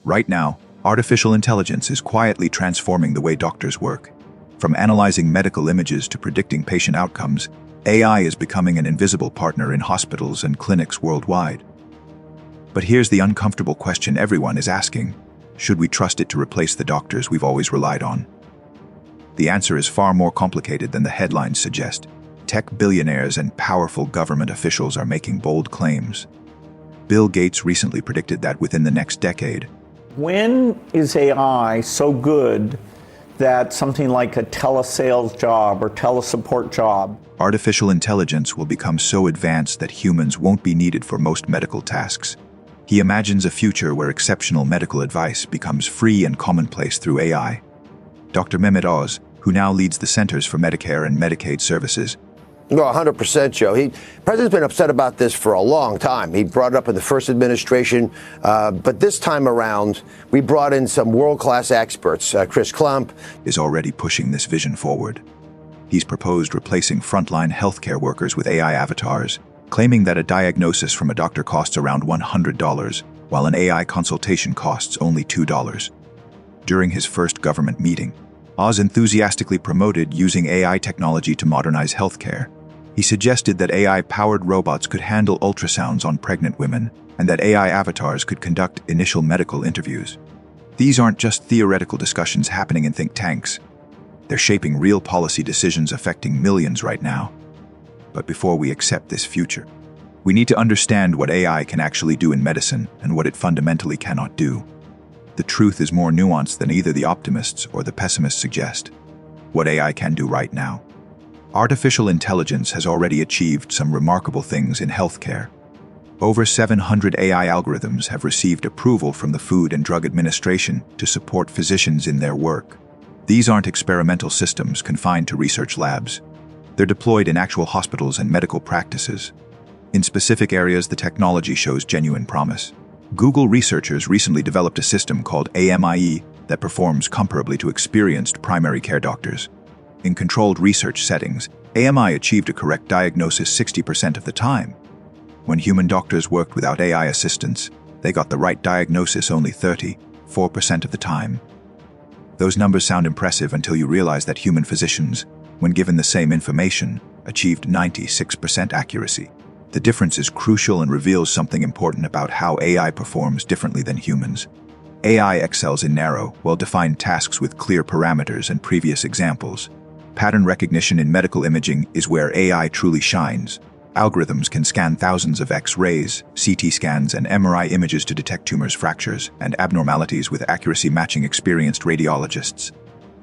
Right now, artificial intelligence is quietly transforming the way doctors work. From analyzing medical images to predicting patient outcomes, AI is becoming an invisible partner in hospitals and clinics worldwide. But here's the uncomfortable question everyone is asking. Should we trust it to replace the doctors we've always relied on? The answer is far more complicated than the headlines suggest. Tech billionaires and powerful government officials are making bold claims. Bill Gates recently predicted that within the next decade, when is AI so good that something like a telesales job or telesupport job, artificial intelligence will become so advanced that humans won't be needed for most medical tasks. He imagines a future where exceptional medical advice becomes free and commonplace through AI. Dr. Mehmet Oz, who now leads the Centers for Medicare and Medicaid Services, No, 100%, Joe. The president's been upset about this for a long time. He brought it up in the first administration, but this time around, we brought in some world-class experts. Chris Klump is already pushing this vision forward. He's proposed replacing frontline healthcare workers with AI avatars, claiming that a diagnosis from a doctor costs around $100, while an AI consultation costs only $2. During his first government meeting, Oz enthusiastically promoted using AI technology to modernize healthcare. He suggested that AI-powered robots could handle ultrasounds on pregnant women, and that AI avatars could conduct initial medical interviews. These aren't just theoretical discussions happening in think tanks. They're shaping real policy decisions affecting millions right now. But before we accept this future, we need to understand what AI can actually do in medicine and what it fundamentally cannot do. The truth is more nuanced than either the optimists or the pessimists suggest. What AI can do right now. Artificial intelligence has already achieved some remarkable things in healthcare. Over 700 AI algorithms have received approval from the Food and Drug Administration to support physicians in their work. These aren't experimental systems confined to research labs. They're deployed in actual hospitals and medical practices. In specific areas, the technology shows genuine promise. Google researchers recently developed a system called AMIE that performs comparably to experienced primary care doctors. In controlled research settings, AMI achieved a correct diagnosis 60% of the time. When human doctors worked without AI assistance, they got the right diagnosis only 34% of the time. Those numbers sound impressive until you realize that human physicians, when given the same information, achieved 96% accuracy. The difference is crucial and reveals something important about how AI performs differently than humans. AI excels in narrow, well-defined tasks with clear parameters and previous examples. Pattern recognition in medical imaging is where AI truly shines. Algorithms can scan thousands of X-rays, CT scans, and MRI images to detect tumors, fractures, and abnormalities with accuracy matching experienced radiologists.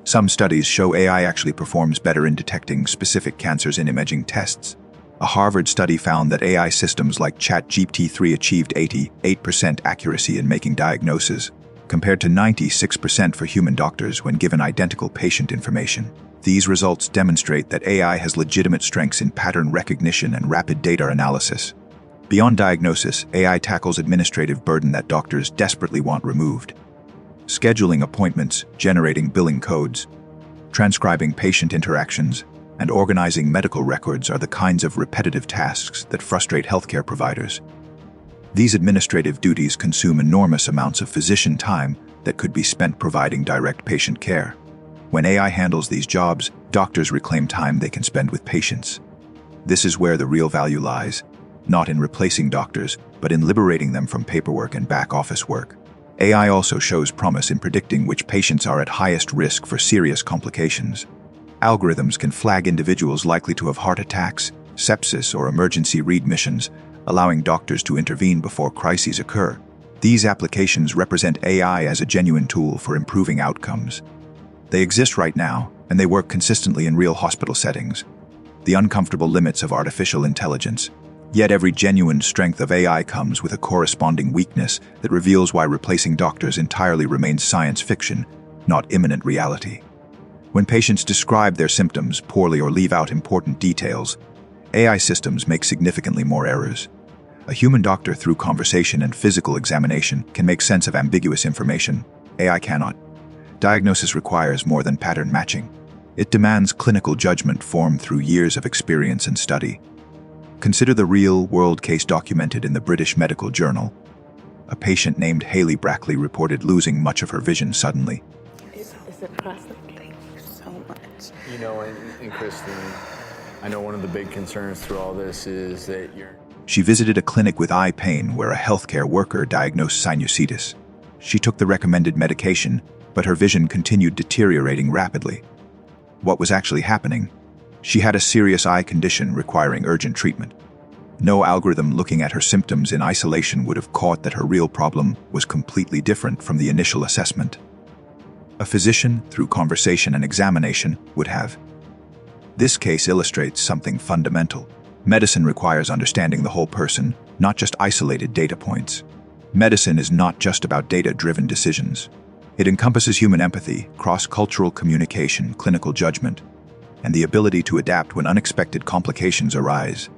Some studies show AI actually performs better in detecting specific cancers in imaging tests. A Harvard study found that AI systems like ChatGPT-3 achieved 88% accuracy in making diagnoses, compared to 96% for human doctors when given identical patient information. These results demonstrate that AI has legitimate strengths in pattern recognition and rapid data analysis. Beyond diagnosis, AI tackles administrative burden that doctors desperately want removed. Scheduling appointments, generating billing codes, transcribing patient interactions, and organizing medical records are the kinds of repetitive tasks that frustrate healthcare providers. These administrative duties consume enormous amounts of physician time that could be spent providing direct patient care. When AI handles these jobs, doctors reclaim time they can spend with patients. This is where the real value lies, not in replacing doctors, but in liberating them from paperwork and back-office work. AI also shows promise in predicting which patients are at highest risk for serious complications. Algorithms can flag individuals likely to have heart attacks, sepsis, or emergency readmissions, allowing doctors to intervene before crises occur. These applications represent AI as a genuine tool for improving outcomes. They exist right now, and they work consistently in real hospital settings. The uncomfortable limits of artificial intelligence. Yet every genuine strength of AI comes with a corresponding weakness that reveals why replacing doctors entirely remains science fiction, not imminent reality. When patients describe their symptoms poorly or leave out important details, AI systems make significantly more errors. A human doctor, through conversation and physical examination, can make sense of ambiguous information. AI cannot. Diagnosis requires more than pattern matching. It demands clinical judgment formed through years of experience and study. Consider the real-world case documented in the British Medical Journal. a patient named Haley Brackley reported losing much of her vision suddenly. Is it processed? Thank you so much. You know, and Kristen, I know one of the big concerns through all this is that She visited a clinic with eye pain where a healthcare worker diagnosed sinusitis. She took the recommended medication, but her vision continued deteriorating rapidly. What was actually happening? She had a serious eye condition requiring urgent treatment. No algorithm looking at her symptoms in isolation would have caught that her real problem was completely different from the initial assessment. A physician, through conversation and examination, would have. This case illustrates something fundamental. Medicine requires understanding the whole person, not just isolated data points. Medicine is not just about data-driven decisions. It encompasses human empathy, cross-cultural communication, clinical judgment, and the ability to adapt when unexpected complications arise.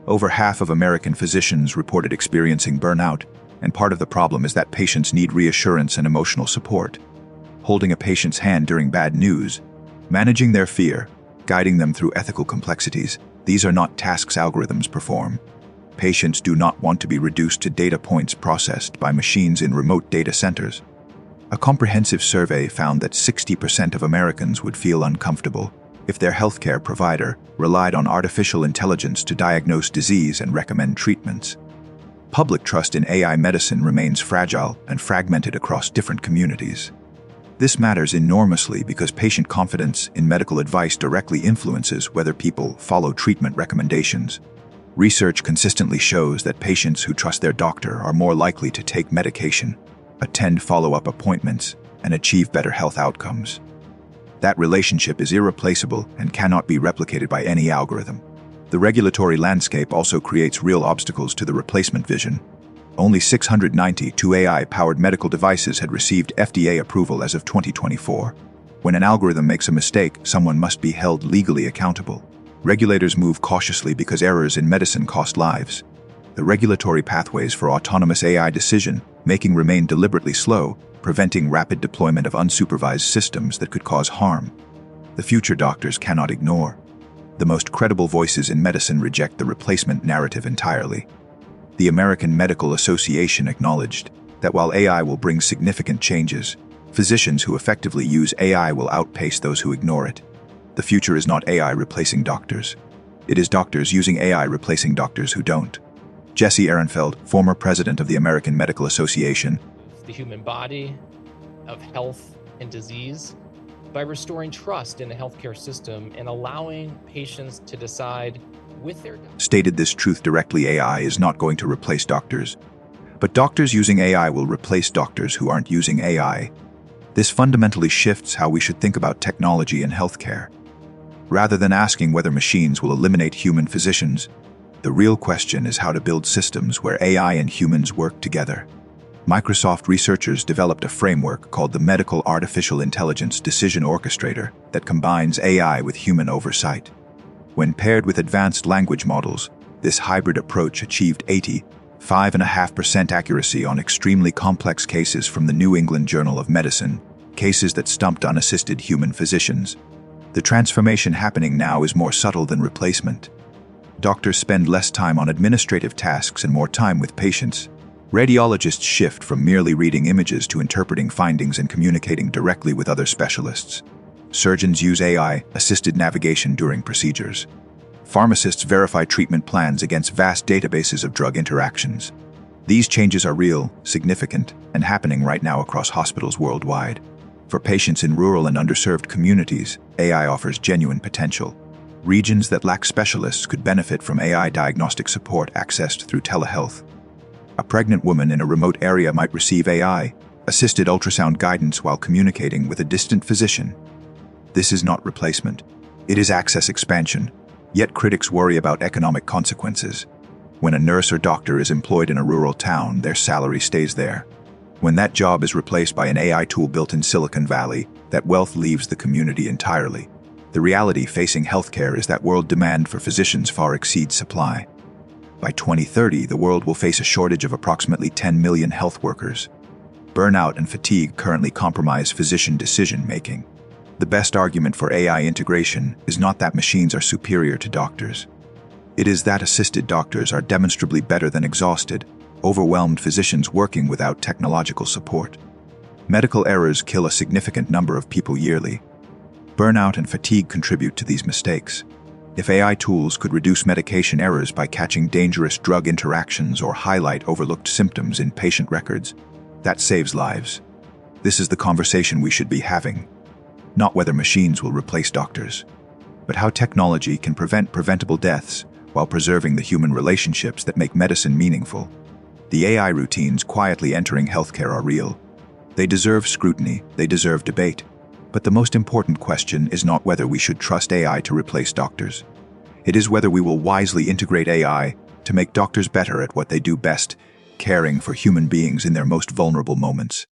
Over half of American physicians reported experiencing burnout, and part of the problem is that patients need reassurance and emotional support. Holding a patient's hand during bad news, managing their fear, guiding them through ethical complexities, these are not tasks algorithms perform. Patients do not want to be reduced to data points processed by machines in remote data centers. A comprehensive survey found that 60% of Americans would feel uncomfortable if their healthcare provider relied on artificial intelligence to diagnose disease and recommend treatments. Public trust in AI medicine remains fragile and fragmented across different communities. This matters enormously because patient confidence in medical advice directly influences whether people follow treatment recommendations. Research consistently shows that patients who trust their doctor are more likely to take medication, attend follow-up appointments, and achieve better health outcomes. That relationship is irreplaceable and cannot be replicated by any algorithm. The regulatory landscape also creates real obstacles to the replacement vision. Only 692 AI-powered medical devices had received FDA approval as of 2024. When an algorithm makes a mistake, someone must be held legally accountable. Regulators move cautiously because errors in medicine cost lives. The regulatory pathways for autonomous AI decision-making remain deliberately slow, preventing rapid deployment of unsupervised systems that could cause harm. The future doctors cannot ignore. The most credible voices in medicine reject the replacement narrative entirely. The American Medical Association acknowledged that while AI will bring significant changes, physicians who effectively use AI will outpace those who ignore it. The future is not AI replacing doctors. It is doctors using AI replacing doctors who don't. Jesse Ehrenfeld, former president of the American Medical Association, the human body, of health and disease, by restoring trust in the healthcare system and allowing patients to decide with their stated this truth directly: AI is not going to replace doctors, but doctors using AI will replace doctors who aren't using AI. This fundamentally shifts how we should think about technology in healthcare. Rather than asking whether machines will eliminate human physicians, the real question is how to build systems where AI and humans work together. Microsoft researchers developed a framework called the Medical Artificial Intelligence Decision Orchestrator that combines AI with human oversight. When paired with advanced language models, this hybrid approach achieved 85.5% accuracy on extremely complex cases from the New England Journal of Medicine, cases that stumped unassisted human physicians. The transformation happening now is more subtle than replacement. Doctors spend less time on administrative tasks and more time with patients. Radiologists shift from merely reading images to interpreting findings and communicating directly with other specialists. Surgeons use AI-assisted navigation during procedures. Pharmacists verify treatment plans against vast databases of drug interactions. These changes are real, significant, and happening right now across hospitals worldwide. For patients in rural and underserved communities, AI offers genuine potential. Regions that lack specialists could benefit from AI diagnostic support accessed through telehealth. A pregnant woman in a remote area might receive AI-assisted ultrasound guidance while communicating with a distant physician. This is not replacement. It is access expansion. Yet critics worry about economic consequences. When a nurse or doctor is employed in a rural town, their salary stays there. When that job is replaced by an AI tool built in Silicon Valley, that wealth leaves the community entirely. The reality facing healthcare is that world demand for physicians far exceeds supply. By 2030, the world will face a shortage of approximately 10 million health workers. Burnout and fatigue currently compromise physician decision-making. The best argument for AI integration is not that machines are superior to doctors. It is that assisted doctors are demonstrably better than exhausted, overwhelmed physicians working without technological support. Medical errors kill a significant number of people yearly. Burnout and fatigue contribute to these mistakes. If AI tools could reduce medication errors by catching dangerous drug interactions or highlight overlooked symptoms in patient records, that saves lives. This is the conversation we should be having. Not whether machines will replace doctors, but how technology can prevent preventable deaths while preserving the human relationships that make medicine meaningful. The AI routines quietly entering healthcare are real. They deserve scrutiny, they deserve debate. But the most important question is not whether we should trust AI to replace doctors. It is whether we will wisely integrate AI to make doctors better at what they do best, caring for human beings in their most vulnerable moments.